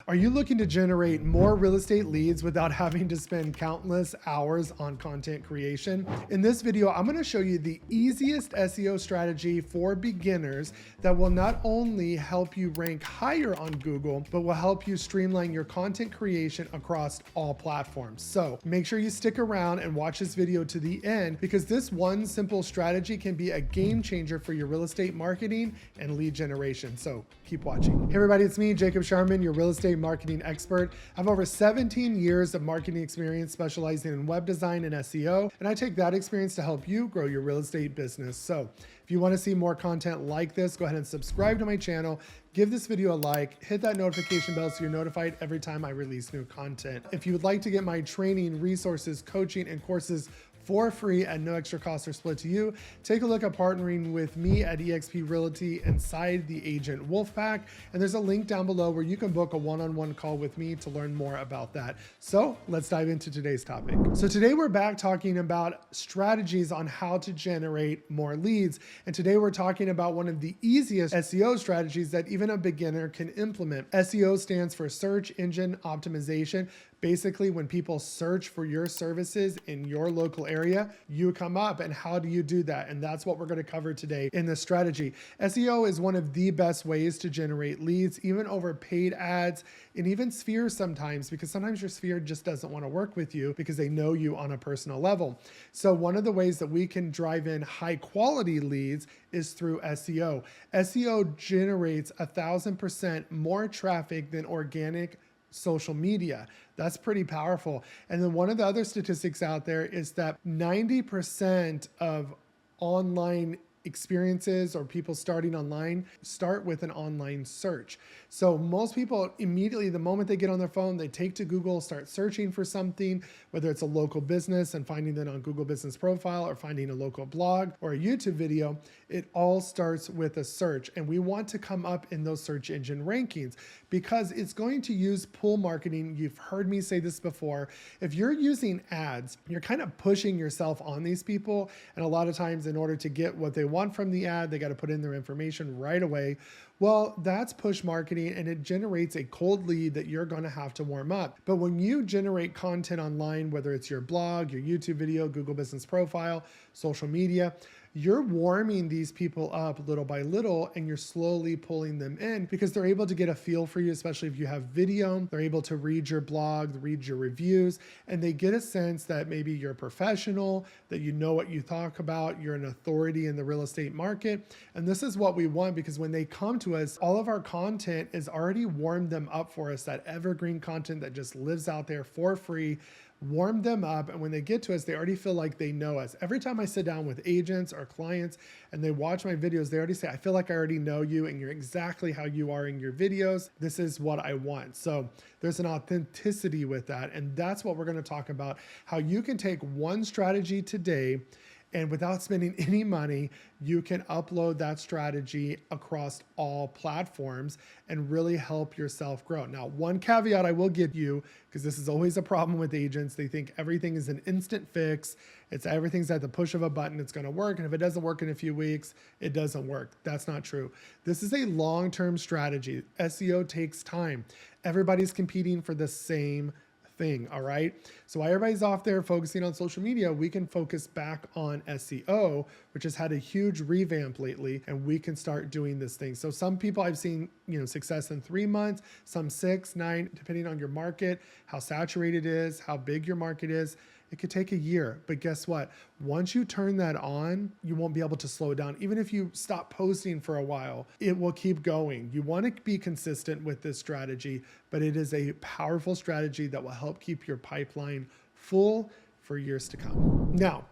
Are you looking to generate more real estate leads without having to spend countless hours on content creation? In this video, I'm going to show you the easiest SEO strategy for beginners that will not only help you rank higher on Google, but will help you streamline your content creation across all platforms. So make sure you stick around and watch this video to the end, because this one simple strategy can be a game changer for your real estate marketing and lead generation. So keep watching. Hey everybody, it's me, Jacob Sharman, your real estate marketing expert. I have over 17 years of marketing experience specializing in web design and SEO, and I take that experience to help you grow your real estate business. So if you want to see more content like this, go ahead and subscribe to my channel, give this video a like, hit that notification bell so you're notified every time I release new content. If you would like to get my training, resources, coaching, and courses for free at no extra cost or split to you, take a look at partnering with me at eXp Realty inside the Agent Wolfpack. And there's a link down below where you can book a one-on-one call with me to learn more about that. So let's dive into today's topic. So today we're back talking about strategies on how to generate more leads. And today we're talking about one of the easiest SEO strategies that even a beginner can implement. SEO stands for search engine optimization. Basically, when people search for your services in your local area, you come up. And how do you do that? And that's what we're going to cover today in this strategy. SEO is one of the best ways to generate leads, even over paid ads and even spheres sometimes, because sometimes your sphere just doesn't want to work with you because they know you on a personal level. So one of the ways that we can drive in high quality leads is through SEO. SEO generates 1,000% more traffic than organic social media. That's pretty powerful. And then one of the other statistics out there is that 90% of online experiences or people starting online start with an online search. So most people immediately, the moment they get on their phone, they take to Google, start searching for something, whether it's a local business and finding that on Google Business Profile or finding a local blog or a YouTube video. It all starts with a search. And we want to come up in those search engine rankings because it's going to use pull marketing. You've heard me say this before. If you're using ads, you're kind of pushing yourself on these people. And a lot of times in order to get what they want from the ad, they got to put in their information right away. Well, that's push marketing, and it generates a cold lead that you're going to have to warm up. But when you generate content online, whether it's your blog, your YouTube video, Google Business Profile, social media, you're warming these people up little by little, and you're slowly pulling them in because they're able to get a feel for you, especially if you have video. They're able to read your blog, read your reviews, and they get a sense that maybe you're professional, that you know what you talk about, you're an authority in the real estate market. And this is what we want, because when they come to us, all of our content is already warmed them up for us, that evergreen content that just lives out there for free. Warm them up, and when they get to us, they already feel like they know us. Every time I sit down with agents or clients and they watch my videos, they already say, I feel like I already know you and you're exactly how you are in your videos. This is what I want. So there's an authenticity with that. And that's what we're going to talk about, how you can take one strategy today and without spending any money, you can upload that strategy across all platforms and really help yourself grow. Now, one caveat I will give you, because this is always a problem with agents, they think everything is an instant fix. Everything's at the push of a button, it's going to work. And if it doesn't work in a few weeks, it doesn't work. That's not true. This is a long-term strategy. SEO takes time. Everybody's competing for the same thing, all right? So while everybody's off there focusing on social media, we can focus back on SEO, which has had a huge revamp lately, and we can start doing this thing. So some people I've seen, success in 3 months, some 6, 9, depending on your market, how saturated it is, how big your market is. It could take a year, but guess what? Once you turn that on, you won't be able to slow down. Even if you stop posting for a while, it will keep going. You want to be consistent with this strategy, but it is a powerful strategy that will help keep your pipeline full for years to come. Now,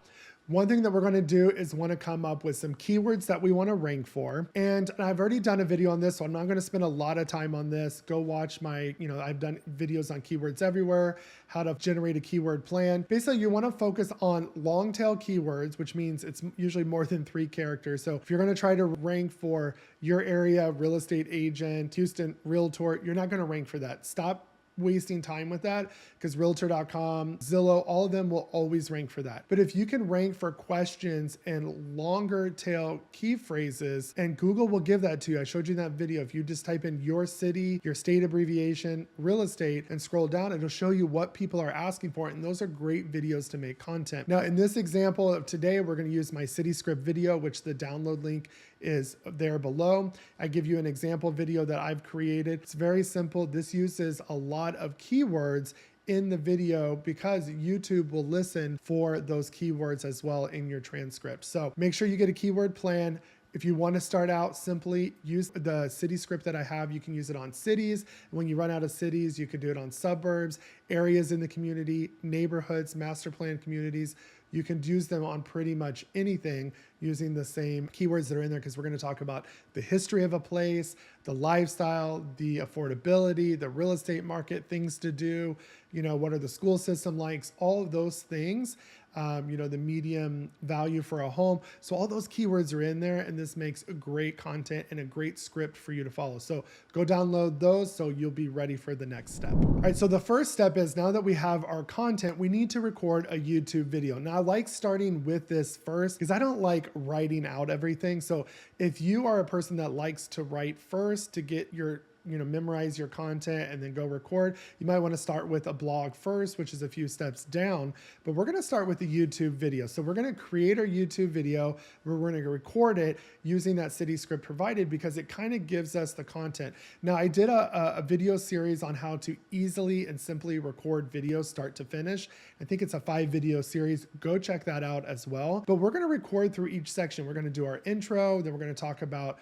one thing that we're going to do is want to come up with some keywords that we want to rank for. And I've already done a video on this, so I'm not going to spend a lot of time on this. Go watch my, I've done videos on keywords everywhere, how to generate a keyword plan. Basically, you want to focus on long tail keywords, which means it's usually more than 3 characters. So if you're going to try to rank for your area, real estate agent, Houston realtor, you're not going to rank for that. Stop wasting time with that because realtor.com, Zillow, all of them will always rank for that. But if you can rank for questions and longer tail key phrases, and Google will give that to you. I showed you in that video. If you just type in your city, your state abbreviation, real estate, and scroll down, it'll show you what people are asking for. And those are great videos to make content. Now, in this example of today, we're going to use my city script video, which the download link is there below. I give you an example video that I've created. It's very simple. This uses a lot of keywords in the video because YouTube will listen for those keywords as well in your transcript. So make sure you get a keyword plan. If you want to start out simply, use the city script that I have. You can use it on cities. When you run out of cities, you could do it on suburbs, areas in the community, neighborhoods, master plan communities. You can use them on pretty much anything using the same keywords that are in there, because we're going to talk about the history of a place, the lifestyle, the affordability, the real estate market, things to do, what are the school system likes, all of those things. The medium value for a home. So all those keywords are in there, and this makes a great content and a great script for you to follow. So go download those so you'll be ready for the next step. All right, so the first step is, now that we have our content, we need to record a YouTube video. Now I like starting with this first because I don't like writing out everything. So if you are a person that likes to write first to get your memorize your content and then go record, you might want to start with a blog first, which is a few steps down, but we're going to start with the YouTube video. So we're going to create our YouTube video where we're going to record it using that city script provided, because it kind of gives us the content. Now I did a video series on how to easily and simply record videos start to finish. I think it's a 5-video series. Go check that out as well. But we're going to record through each section. We're going to do our intro, then we're going to talk about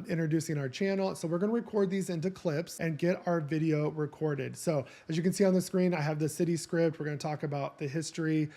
introducing our channel. So we're going to record these into clips and get our video recorded. So as you can see on the screen, I have the city script. We're going to talk about the history,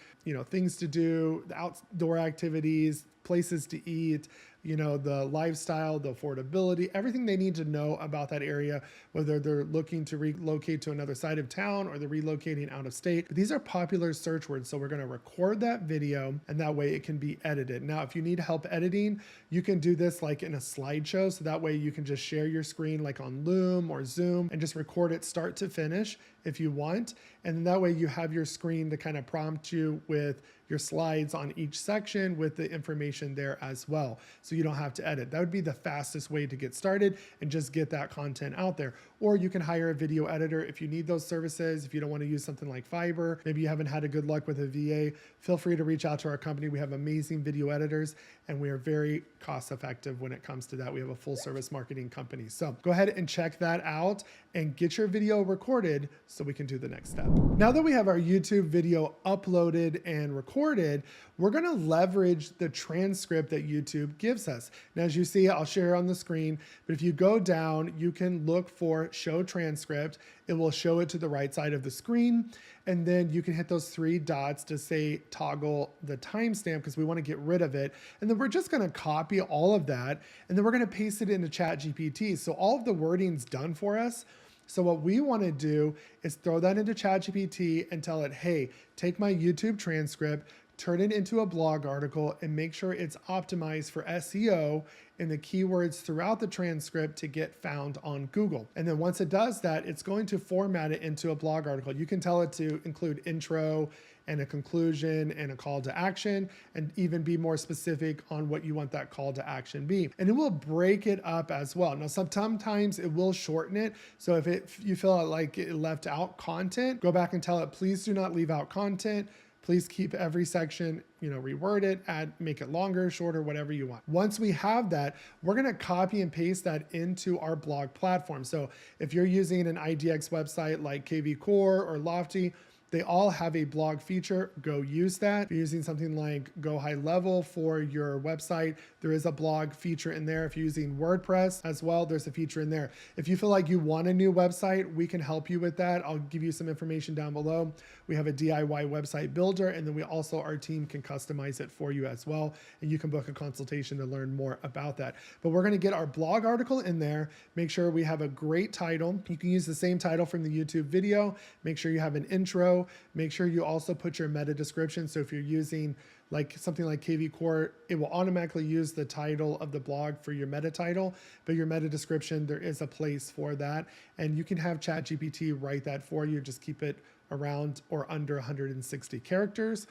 things to do, the outdoor activities, places to eat, the lifestyle, the affordability, everything they need to know about that area, whether they're looking to relocate to another side of town or they're relocating out of state. But these are popular search words. So we're going to record that video, and that way it can be edited. Now, if you need help editing, you can do this like in a slideshow. So that way you can just share your screen like on Loom or Zoom and just record it start to finish if you want. And then that way you have your screen to kind of prompt you with your slides on each section with the information there as well. So you don't have to edit. That would be the fastest way to get started and just get that content out there. Or you can hire a video editor if you need those services. If you don't want to use something like Fiverr, maybe you haven't had a good luck with a VA, feel free to reach out to our company. We have amazing video editors, and we are very cost effective when it comes to that. We have a full service marketing company. So go ahead and check that out and get your video recorded so we can do the next step. Now that we have our YouTube video uploaded and recorded, we're going to leverage the transcript that YouTube gives us. Now, as you see, I'll share on the screen, but if you go down, you can look for show transcript. It will show it to the right side of the screen. And then you can hit those 3 dots to say toggle the timestamp, because we want to get rid of it. And then we're just going to copy all of that, and then we're going to paste it into ChatGPT. So all of the wording's done for us. So what we want to do is throw that into ChatGPT and tell it, hey, take my YouTube transcript, turn it into a blog article, and make sure it's optimized for SEO and the keywords throughout the transcript to get found on Google. And then once it does that, it's going to format it into a blog article. You can tell it to include intro and a conclusion and a call to action, and even be more specific on what you want that call to action be. And it will break it up as well. Now, sometimes it will shorten it. So if you feel like it left out content, go back and tell it, please do not leave out content. Please keep every section, reword it, make it longer, shorter, whatever you want. Once we have that, we're going to copy and paste that into our blog platform. So if you're using an IDX website like KV Core or Lofty, they all have a blog feature. Go use that. If you're using something like Go High Level for your website, there is a blog feature in there. If you're using WordPress as well, there's a feature in there. If you feel like you want a new website, we can help you with that. I'll give you some information down below. We have a DIY website builder, and then our team can customize it for you as well. And you can book a consultation to learn more about that. But we're going to get our blog article in there. Make sure we have a great title. You can use the same title from the YouTube video. Make sure you have an intro, video, make sure you also put your meta description. So if you're using like something like KV Core, it will automatically use the title of the blog for your meta title, but your meta description, there is a place for that. And you can have ChatGPT write that for you. Just keep it around or under 160 characters.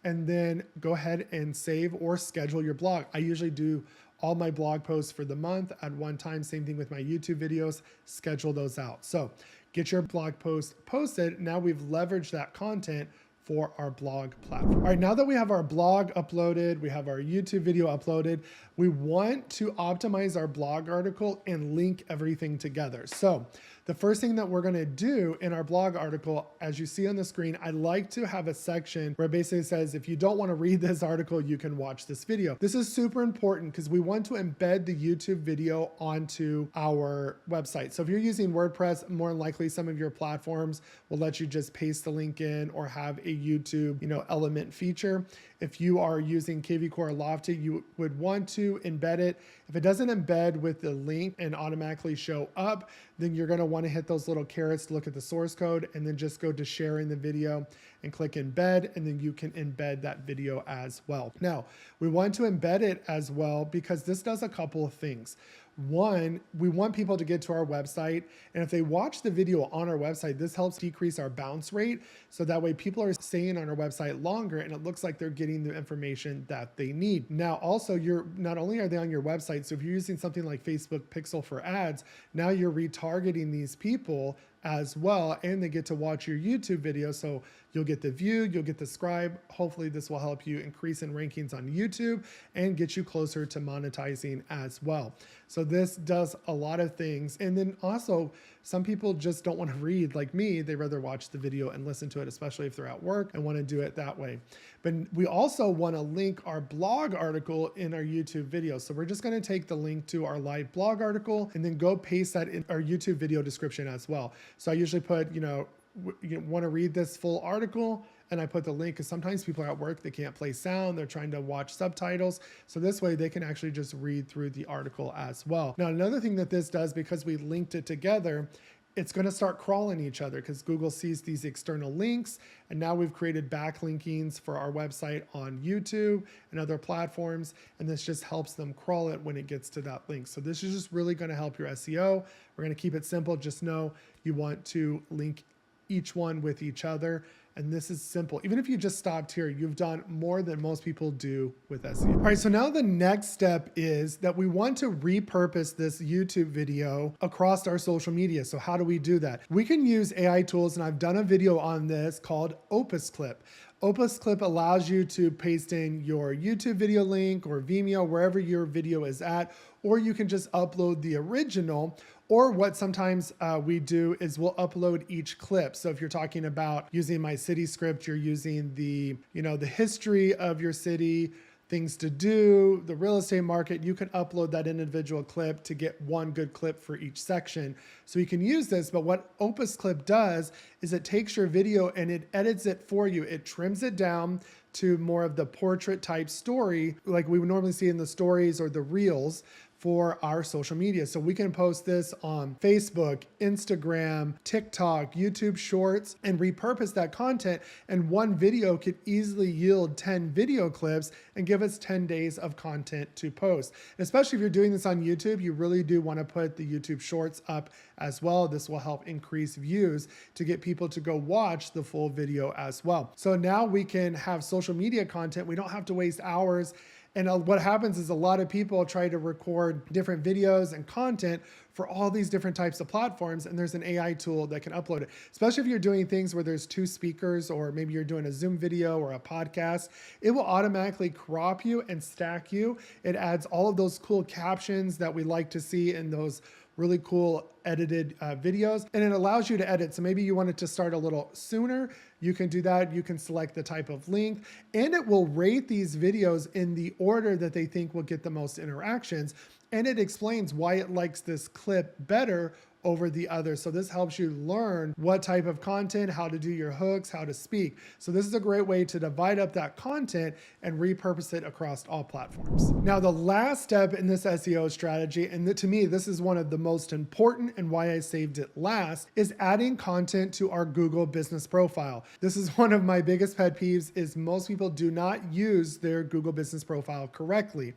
And then go ahead and save or schedule your blog. I usually do all my blog posts for the month at one time. Same thing with my YouTube videos, schedule those out. So get your blog post posted. Now we've leveraged that content for our blog platform. All right, now that we have our blog uploaded, we have our YouTube video uploaded, we want to optimize our blog article and link everything together. So the first thing that we're gonna do in our blog article, as you see on the screen, I like to have a section where it basically says, if you don't wanna read this article, you can watch this video. This is super important because we want to embed the YouTube video onto our website. So if you're using WordPress, more than likely some of your platforms will let you just paste the link in or have a YouTube, element feature. If you are using KV Core or Lofty, you would want to embed it. If it doesn't embed with the link and automatically show up, then you're gonna wanna hit those little carrots to look at the source code and then just go to sharing the video and click embed, and then you can embed that video as well. Now, we want to embed it as well because this does a couple of things. One, we want people to get to our website, and if they watch the video on our website, this helps decrease our bounce rate, so that way people are staying on our website longer and it looks like they're getting the information that they need. Now also, not only are they on your website, so if you're using something like Facebook Pixel for ads, now you're retargeting these people as well, and they get to watch your YouTube video. So you'll get the view, you'll get the subscribe. Hopefully this will help you increase in rankings on YouTube and get you closer to monetizing as well. So this does a lot of things. And then also, some people just don't want to read like me. They rather watch the video and listen to it, especially if they're at work and want to do it that way. But we also want to link our blog article in our YouTube video. So we're just going to take the link to our live blog article and then go paste that in our YouTube video description as well. So I usually put, you want to read this full article, and I put the link because sometimes people are at work, they can't play sound, they're trying to watch subtitles. So this way they can actually just read through the article as well. Now, another thing that this does, because we linked it together, it's going to start crawling each other because Google sees these external links. And now we've created backlinkings for our website on YouTube and other platforms. And this just helps them crawl it when it gets to that link. So this is just really going to help your SEO. We're going to keep it simple. Just know you want to link each one with each other. And this is simple. Even if you just stopped here, you've done more than most people do with SEO. All right, so now the next step is that we want to repurpose this YouTube video across our social media. So how do we do that? We can use AI tools, and I've done a video on this called Opus Clip. Opus Clip allows you to paste in your YouTube video link or Vimeo, wherever your video is at, or you can just upload the original. Or what sometimes we do is we'll upload each clip. So if you're talking about using my city script, you're using the history of your city, things to do, the real estate market, you can upload that individual clip to get one good clip for each section. So you can use this, but what Opus Clip does is it takes your video and it edits it for you. It trims it down to more of the portrait type story, like we would normally see in the stories or the reels for our social media. So we can post this on Facebook, Instagram, TikTok, YouTube Shorts, and repurpose that content. And one video could easily yield 10 video clips and give us 10 days of content to post. And especially if you're doing this on YouTube, you really do want to put the YouTube Shorts up as well. This will help increase views to get people to go watch the full video as well. So now we can have social media content. We don't have to waste hours. And what happens is a lot of people try to record different videos and content for all these different types of platforms, and there's an AI tool that can upload it. Especially if you're doing things where there's two speakers, or maybe you're doing a Zoom video or a podcast, it will automatically crop you and stack you. It adds all of those cool captions that we like to see in those really cool edited videos, and it allows you to edit. So maybe you want it to start a little sooner. You can do that. You can select the type of length, and it will rate these videos in the order that they think will get the most interactions. And it explains why it likes this clip better over the other. So this helps you learn what type of content, how to do your hooks, how to speak. So this is a great way to divide up that content and repurpose it across all platforms. Now, the last step in this SEO strategy, and to me, this is one of the most important and why I saved it last, is adding content to our Google business profile. This is one of my biggest pet peeves, is most people do not use their Google business profile correctly.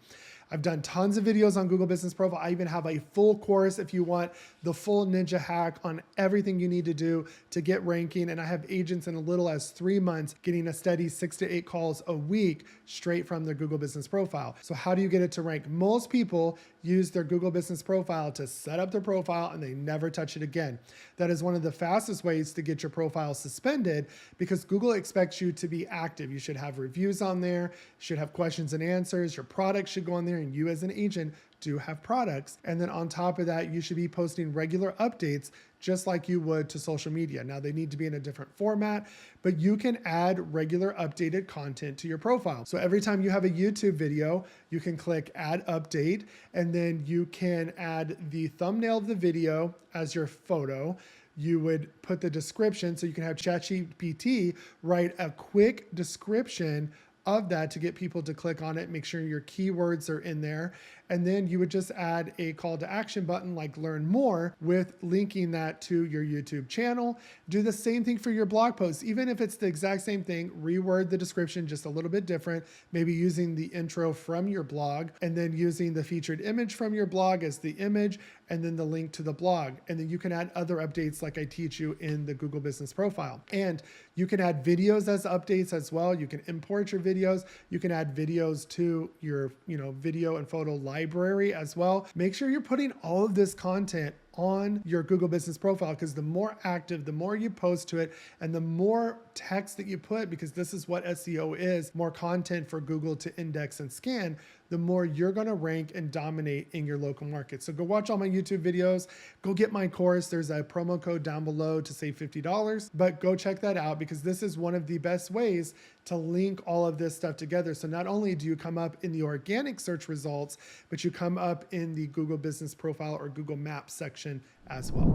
I've done tons of videos on Google Business Profile. I even have a full course if you want the full ninja hack on everything you need to do to get ranking. And I have agents in as little as 3 months getting a steady 6 to 8 calls a week straight from their Google Business Profile. So how do you get it to rank? Most people use their Google Business Profile to set up their profile and they never touch it again. That is one of the fastest ways to get your profile suspended because Google expects you to be active. You should have reviews on there, should have questions and answers, your product should go on there, and you as an agent do have products. And then on top of that, you should be posting regular updates just like you would to social media. Now they need to be in a different format, but you can add regular updated content to your profile. So every time you have a YouTube video, you can click add update, and then you can add the thumbnail of the video as your photo. You would put the description, so you can have ChatGPT write a quick description of that to get people to click on it, make sure your keywords are in there. And then you would just add a call to action button like learn more with linking that to your YouTube channel. Do the same thing for your blog posts. Even if it's the exact same thing, reword the description just a little bit different, maybe using the intro from your blog and then using the featured image from your blog as the image and then the link to the blog. And then you can add other updates like I teach you in the Google Business Profile. And you can add videos as updates as well. You can import your videos. You can add videos to your video and photo library as well. Make sure you're putting all of this content on your Google Business Profile, because the more active, the more you post to it, and the more text that you put, because this is what SEO is, more content for Google to index and scan, the more you're going to rank and dominate in your local market. So go watch all my YouTube videos, go get my course. There's a promo code down below to save $50, but go check that out because this is one of the best ways to link all of this stuff together. So not only do you come up in the organic search results, but you come up in the Google Business Profile or Google Maps section as well.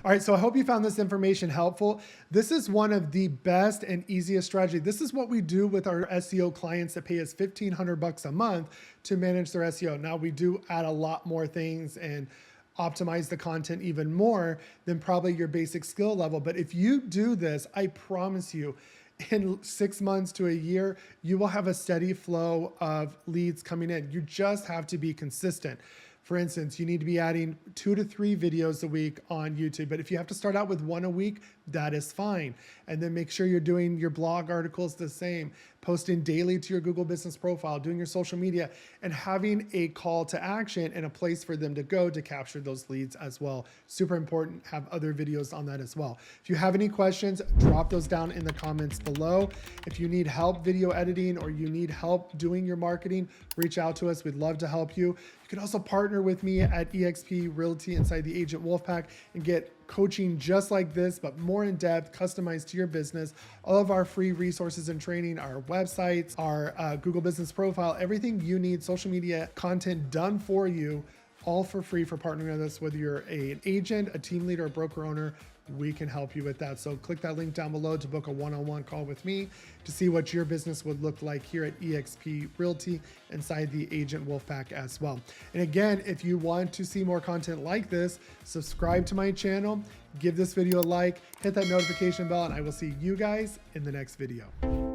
All right, so I hope you found this information helpful. This is one of the best and easiest strategy. This is what we do with our SEO clients that pay us $1,500 a month to manage their SEO. Now we do add a lot more things and optimize the content even more than probably your basic skill level. But if you do this, I promise you, in 6 months to a year, you will have a steady flow of leads coming in. You just have to be consistent. For instance, you need to be adding 2 to 3 videos a week on YouTube, but if you have to start out with 1 a week, that is fine. And then make sure you're doing your blog articles the same, posting daily to your Google Business Profile, doing your social media, and having a call to action and a place for them to go to capture those leads as well. Super important, have other videos on that as well. If you have any questions, drop those down in the comments below. If you need help video editing or you need help doing your marketing, reach out to us. We'd love to help you. You can also partner with me at eXp Realty inside the Agent Wolfpack and get coaching just like this, but more in depth, customized to your business. All of our free resources and training, our websites, our Google Business Profile, everything you need, social media content done for you, all for free for partnering with us. Whether you're an agent, a team leader, a broker owner, we can help you with that. So click that link down below to book a one-on-one call with me to see what your business would look like here at eXp Realty inside the Agent Wolfpack as well. And again, if you want to see more content like this, subscribe to my channel, give this video a like, hit that notification bell, and I will see you guys in the next video.